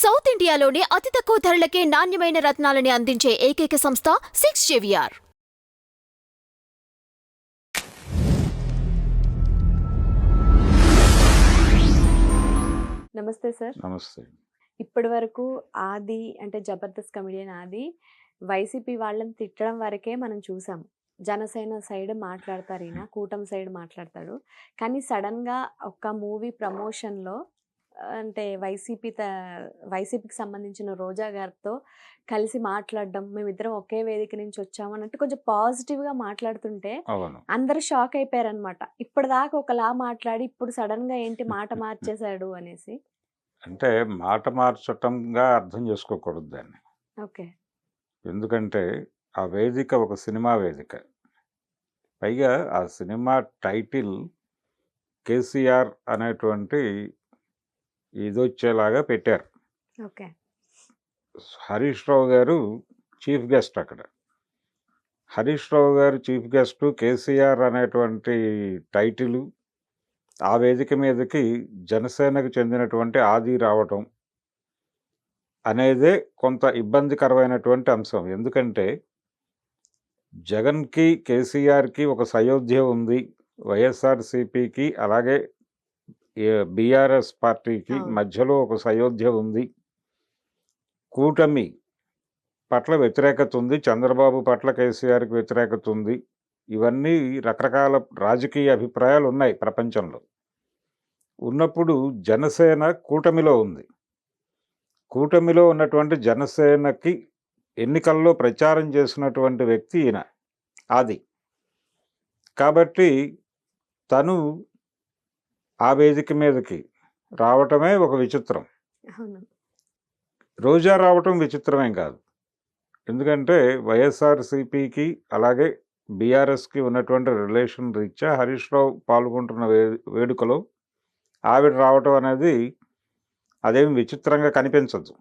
South ఇండియాలోనే అతి తక్కువ ధరలకే నాణ్యమైన రత్నాలని అందించే ఏకైక సంస్థ 6JVR. నమస్తే సార్. నమస్తే. ఇప్పటి వరకు ఆది అంటే జబర్దస్త్ కమెడియన్ ఆది వైసీపీ వాళ్ళని తిట్టడం వరకే మనం చూసాం. జనసేన సైడ్ మాట్లాడతారు, ఈయన కూటమి సైడ్ మాట్లాడతాడు. కానీ సడన్గా ఒక మూవీ ప్రమోషన్లో అంటే వైసీపీకి సంబంధించిన రోజా గారితో కలిసి మాట్లాడడం, మేమిద్దరం ఒకే వేదిక నుంచి వచ్చాము అన్నట్టు కొంచెం పాజిటివ్గా మాట్లాడుతుంటే అందరూ షాక్ అయిపోయారనమాట. ఇప్పటిదాకా ఒకలా మాట్లాడి ఇప్పుడు సడన్గా ఏంటి మాట మార్చేశాడు అనేసి. అంటే మాట మార్చటంగా అర్థం చేసుకోకూడదు దాన్ని. ఓకే. ఎందుకంటే ఆ వేదిక ఒక సినిమా వేదిక. పైగా ఆ సినిమా టైటిల్ కేసీఆర్ అనేటువంటి ఇదొచ్చేలాగా పెట్టారు. ఓకే. హరీష్ రావు గారు చీఫ్ గెస్ట్ అక్కడ. హరీష్ రావు గారు చీఫ్ గెస్ట్, కేసీఆర్ అనేటువంటి టైటిల్, ఆ వేదిక మీదకి జనసేనకు చెందినటువంటి ఆది రావటం అనేదే కొంత ఇబ్బందికరమైనటువంటి అంశం. ఎందుకంటే జగన్కి కేసీఆర్కి ఒక సయోధ్య ఉంది, వైఎస్ఆర్సీపీకి అలాగే బీఆర్ఎస్ పార్టీకి మధ్యలో ఒక సయోధ్య ఉంది. కూటమి పట్ల వ్యతిరేకత ఉంది, చంద్రబాబు పట్ల కేసీఆర్కి వ్యతిరేకత ఉంది. ఇవన్నీ రకరకాల రాజకీయ అభిప్రాయాలు ఉన్నాయి ప్రపంచంలో. ఉన్నప్పుడు జనసేన కూటమిలో ఉంది. కూటమిలో ఉన్నటువంటి జనసేనకి ఎన్నికల్లో ప్రచారం చేసినటువంటి వ్యక్తి ఈయన ఆది. కాబట్టి తను ఆ వేదిక మీదకి రావటమే ఒక విచిత్రం. రోజా రావటం విచిత్రమేం కాదు. ఎందుకంటే వైఎస్ఆర్సీపీకి అలాగే బీఆర్ఎస్కి ఉన్నటువంటి రిలేషన్ రీత్యా హరీష్ రావు పాల్గొంటున్న వేడుకలో ఆవిడ రావటం అనేది అదేమి విచిత్రంగా కనిపించదు.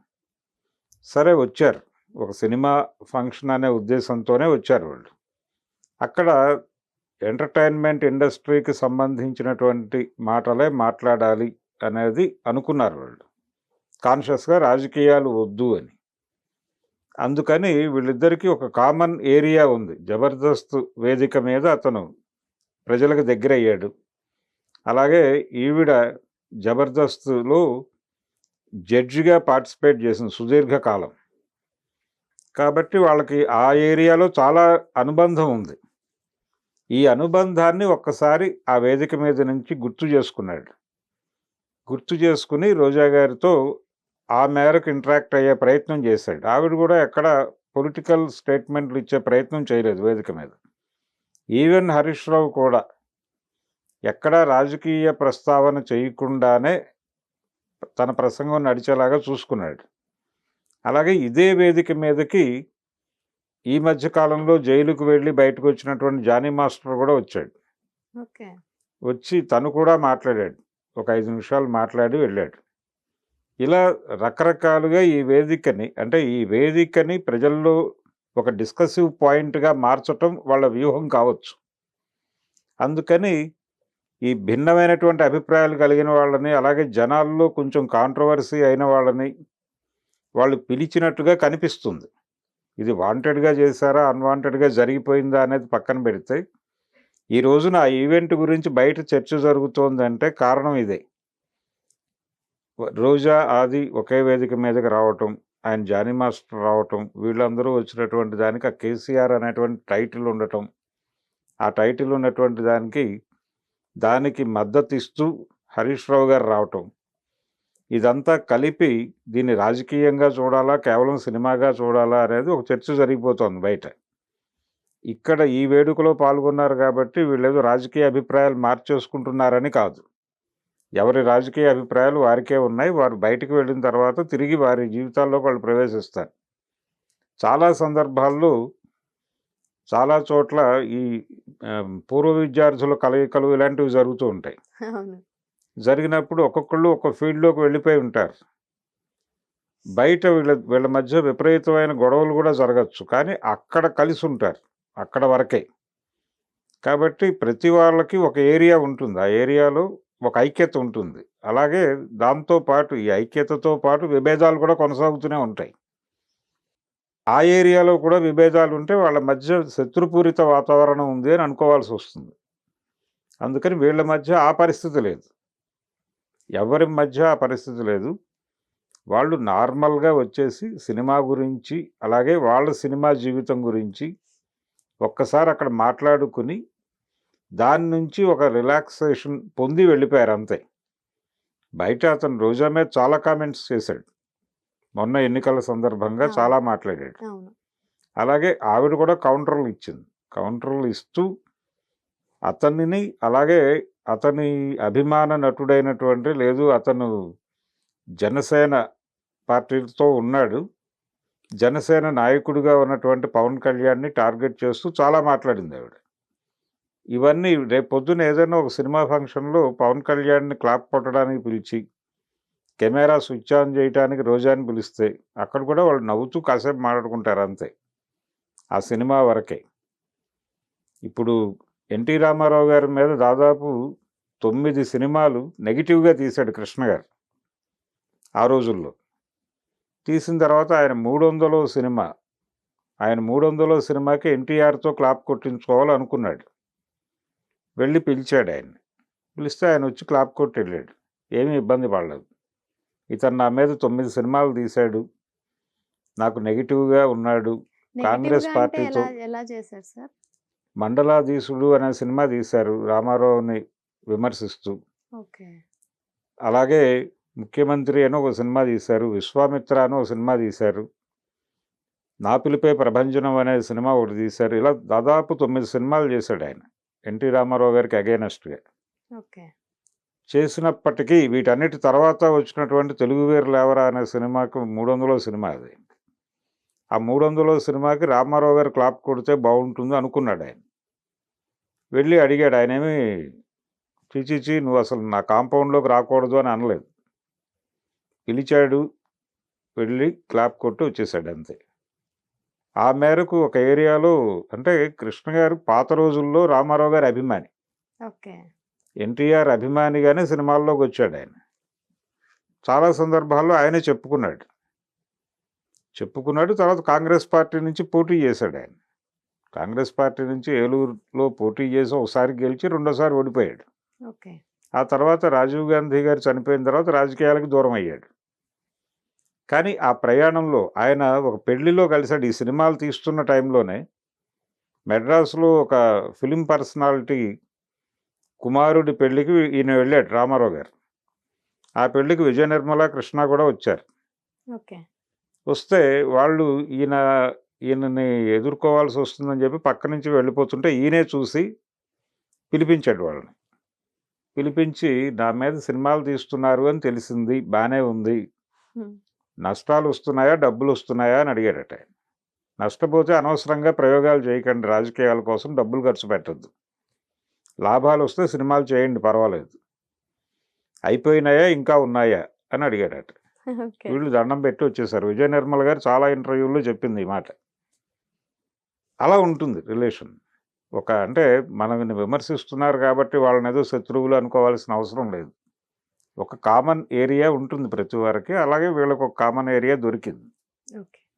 సరే, వచ్చారు. ఒక సినిమా ఫంక్షన్ అనే ఉద్దేశంతోనే వచ్చారు వాళ్ళు. అక్కడ ఎంటర్టైన్మెంట్ ఇండస్ట్రీకి సంబంధించినటువంటి మాటలే మాట్లాడాలి అనేది అనుకున్నారు వాళ్ళు. కాన్షియస్గా రాజకీయాలు వద్దు అని. అందుకని వీళ్ళిద్దరికీ ఒక కామన్ ఏరియా ఉంది. జబర్దస్త్ వేదిక మీద అతను ప్రజలకు దగ్గరయ్యాడు. అలాగే ఈవిడ జబర్దస్త్లో జడ్జిగా పార్టిసిపేట్ చేసింది సుదీర్ఘకాలం. కాబట్టి వాళ్ళకి ఆ ఏరియాలో చాలా అనుబంధం ఉంది. ఈ అనుబంధాన్ని ఒక్కసారి ఆ వేదిక మీద నుంచి గుర్తు చేసుకున్నాడు. గుర్తు చేసుకుని రోజా గారితో ఆ మేరకు ఇంటరాక్ట్ అయ్యే ప్రయత్నం చేశాడు. ఆవిడ కూడా ఎక్కడ పొలిటికల్ స్టేట్మెంట్లు ఇచ్చే ప్రయత్నం చేయలేదు వేదిక మీద. ఈవెన్ హరీష్ రావు కూడా ఎక్కడా రాజకీయ ప్రస్తావన చేయకుండానే తన ప్రసంగం నడిచేలాగా చూసుకున్నాడు. అలాగే ఇదే వేదిక మీదకి ఈ మధ్య కాలంలో జైలుకు వెళ్ళి బయటకు వచ్చినటువంటి జానీ మాస్టర్ కూడా వచ్చాడు. వచ్చి తను కూడా మాట్లాడాడు. ఒక 5 నిమిషాలు మాట్లాడి వెళ్ళాడు. ఇలా రకరకాలుగా ఈ వేదికని ప్రజల్లో ఒక డిస్కసివ్ పాయింట్గా మార్చటం వాళ్ళ వ్యూహం కావచ్చు. అందుకని ఈ భిన్నమైనటువంటి అభిప్రాయాలు కలిగిన వాళ్ళని, అలాగే జనాల్లో కొంచెం కాంట్రవర్సీ అయిన వాళ్ళని వాళ్ళు పిలిచినట్టుగా కనిపిస్తుంది. ఇది వాంటెడ్గా చేశారా, అన్వాంటెడ్గా జరిగిపోయిందా అనేది పక్కన పెడితే, ఈ రోజున ఆ ఈవెంట్ గురించి బయట చర్చ జరుగుతోందంటే కారణం ఇదే. రోజా ఆది ఒకే వేదిక మీదకి రావటం, ఆయన జానీ మాస్టర్ రావటం, వీళ్ళందరూ వచ్చినటువంటి దానికి ఆ కేసీఆర్ అనేటువంటి టైటిల్ ఉండటం, ఆ టైటిల్ ఉన్నటువంటి దానికి మద్దతు ఇస్తూ హరీష్ రావు గారు రావటం, ఇదంతా కలిపి దీన్ని రాజకీయంగా చూడాలా, కేవలం సినిమాగా చూడాలా అనేది ఒక చర్చ జరిగిపోతుంది బయట. ఇక్కడ ఈ వేడుకలో పాల్గొన్నారు కాబట్టి వీళ్ళేదో రాజకీయ అభిప్రాయాలు మార్చేసుకుంటున్నారని కాదు. ఎవరి రాజకీయ అభిప్రాయాలు వారికే ఉన్నాయి. వారు బయటకు వెళ్ళిన తర్వాత తిరిగి వారి జీవితాల్లో వాళ్ళు ప్రవేశిస్తారు. చాలా సందర్భాల్లో చాలా చోట్ల ఈ పూర్వ విద్యార్థుల కలయికలు ఇలాంటివి జరుగుతూ ఉంటాయి. జరిగినప్పుడు ఒక్కొక్కళ్ళు ఒక ఫీల్డ్లోకి వెళ్ళిపోయి ఉంటారు. బయట వీళ్ళ మధ్య విపరీతమైన గొడవలు కూడా జరగచ్చు, కానీ అక్కడ కలిసి ఉంటారు, అక్కడ వరకే. కాబట్టి ప్రతి వాళ్ళకి ఒక ఏరియా ఉంటుంది. ఆ ఏరియాలో ఒక ఐక్యత ఉంటుంది. అలాగే దాంతో పాటు ఈ ఐక్యతతో పాటు విభేదాలు కూడా కొనసాగుతూనే ఉంటాయి. ఆ ఏరియాలో కూడా విభేదాలు ఉంటే వాళ్ళ మధ్య శత్రుపూరిత వాతావరణం ఉంది అని అనుకోవాల్సి వస్తుంది. అందుకని వీళ్ళ మధ్య ఆ పరిస్థితి లేదు. ఎవరి మధ్య ఆ పరిస్థితి లేదు. వాళ్ళు నార్మల్‌గా వచ్చేసి సినిమా గురించి, అలాగే వాళ్ళ సినిమా జీవితం గురించి ఒక్కసారి అక్కడ మాట్లాడుకుని, దాని నుంచి ఒక రిలాక్సేషన్ పొంది వెళ్ళిపోయారు అంతే. బయట అతను రోజా మీద చాలా కామెంట్స్ చేశాడు. మొన్న ఎన్నికల సందర్భంగా అవును. చాలా మాట్లాడాడు. అవును. అలాగే ఆవిడ కూడా కౌంటర్‌లు ఇచ్చింది. కౌంటర్‌లు ఇస్తూ అతనిని, అలాగే అతని అభిమాన నటుడైనటువంటి, లేదు అతను జనసేన పార్టీతో ఉన్నాడు. జనసేన నాయకుడిగా ఉన్నటువంటి పవన్ కళ్యాణ్‌ని టార్గెట్ చేస్తూ చాలా మాట్లాడింది ఆవిడ. ఇవన్నీ రేపు పొద్దున ఏదైనా ఒక సినిమా ఫంక్షన్‌లో పవన్ కళ్యాణ్‌ని క్లాప్ కొట్టడానికి పిలిచి, కెమెరా స్విచ్ ఆన్ చేయటానికి రోజాని పిలిస్తే, అక్కడ కూడా వాళ్ళు నవ్వుతూ కాసేపు మాట్లాడుకుంటారు అంతే. ఆ సినిమా వరకే. ఇప్పుడు ఎన్టీ రామారావు గారి మీద దాదాపు 9 సినిమాలు నెగెటివ్‌గా తీశాడు కృష్ణ గారు ఆ రోజుల్లో. తీసిన తర్వాత ఆయన 300వ సినిమా, ఆయన 300వ సినిమాకి ఎన్టీఆర్‌తో క్లాప్ కొట్టించుకోవాలనుకున్నాడు. వెళ్ళి పిలిచాడు ఆయన్ని. పిలిస్తే ఆయన వచ్చి క్లాప్ కొట్టి వెళ్ళాడు. ఏమీ ఇబ్బంది పడలేదు. ఇతను నా మీద 9 సినిమాలు తీశాడు. నాకు నెగెటివ్‌గా ఉన్నాడు. కాంగ్రెస్ నెగెటివ్‌గా అంటే పార్టీతో ఎలా చేశారు సార్? మండలాధీశుడు అనే సినిమా తీశారు రామారావుని విమర్శిస్తూ. ఓకే. అలాగే ముఖ్యమంత్రి అని ఒక సినిమా తీశారు. విశ్వామిత్ర అని ఒక సినిమా తీశారు. నా పిలిపే ప్రభంజనం అనే సినిమా ఒకటి తీశారు. ఇలా దాదాపు 9 సినిమాలు చేశాడు ఆయన. ఎన్టీ రామారావు గారికి అగైనెస్ట్‌గా. ఓకే. చేసినప్పటికీ వీటన్నిటి తర్వాత వచ్చినటువంటి 'తెలుగు వీరులెవరా' అనే సినిమాకు 300వ సినిమా అది. ఆ 300వ సినిమాకి రామారావు గారు క్లాప్ కొడితే బాగుంటుంది అనుకున్నాడు ఆయన. వెళ్ళి అడిగాడు. ఆయనేమి ఛీ నువ్వు అసలు నా కాంపౌండ్‌లోకి రాకూడదు అని అనలేదు. పిలిచాడు, వెళ్ళి క్లాప్ కొట్టి వచ్చేసాడు అంతే. ఆ మేరకు ఒక ఏరియాలో, అంటే కృష్ణ గారు పాత రోజుల్లో రామారావు గారి అభిమాని. ఓకే. ఎన్టీఆర్ అభిమానిగానే సినిమాల్లోకి వచ్చాడు ఆయన. చాలా సందర్భాల్లో ఆయనే చెప్పుకున్నాడు. తర్వాత కాంగ్రెస్ పార్టీ నుంచి పోటీ చేశాడు ఆయన. కాంగ్రెస్ పార్టీ నుంచి ఏలూరులో పోటీ చేసి ఒకసారి గెలిచి రెండోసారి ఓడిపోయాడు. ఓకే. ఆ తర్వాత రాజీవ్ గాంధీ గారు చనిపోయిన తర్వాత రాజకీయాలకు దూరం అయ్యాడు. కానీ ఆ ప్రయాణంలో ఆయన ఒక పెళ్లిలో కలిశాడు. ఈ సినిమాలు తీస్తున్న టైంలోనే మెడ్రాస్‌లో ఒక ఫిలిం పర్సనాలిటీ కుమారుడి పెళ్లికి ఈయన వెళ్ళాడు రామారావు గారు. ఆ పెళ్లికి విజయ నిర్మల, కృష్ణ కూడా వచ్చారు. ఓకే. వస్తే వాళ్ళు ఈయనని ఎదుర్కోవాల్సి వస్తుందని చెప్పి పక్క నుంచి వెళ్ళిపోతుంటే ఈయనే చూసి పిలిపించాడు వాళ్ళని. పిలిపించి, నా మీద సినిమాలు తీస్తున్నారు అని తెలిసింది, బానే ఉంది. హ్మ్. నష్టాలు వస్తున్నాయా, డబ్బులు వస్తున్నాయా అని అడిగాడట ఆయన. నష్టపోతే అనవసరంగా ప్రయోగాలు చేయకండి, రాజకీయాల కోసం డబ్బులు ఖర్చు పెట్టద్దు. లాభాలు వస్తే సినిమాలు చేయండి, పర్వాలేదు. అయిపోయినాయా, ఇంకా ఉన్నాయా అని అడిగాడట. ఓకే. వీళ్ళు దండం పెట్టి వచ్చేసారు. విజయ నిర్మల గారు చాలా ఇంటర్వ్యూల్లో చెప్పింది ఈ మాట. అలా ఉంటుంది రిలేషన్. అంటే మనల్ని విమర్శిస్తున్నారు కాబట్టి వాళ్ళని ఏదో శత్రువులు అనుకోవాల్సిన అవసరం లేదు. ఒక కామన్ ఏరియా ఉంటుంది ప్రతి వారికి. అలాగే వీళ్ళకి ఒక కామన్ ఏరియా దొరికింది. ఓకే.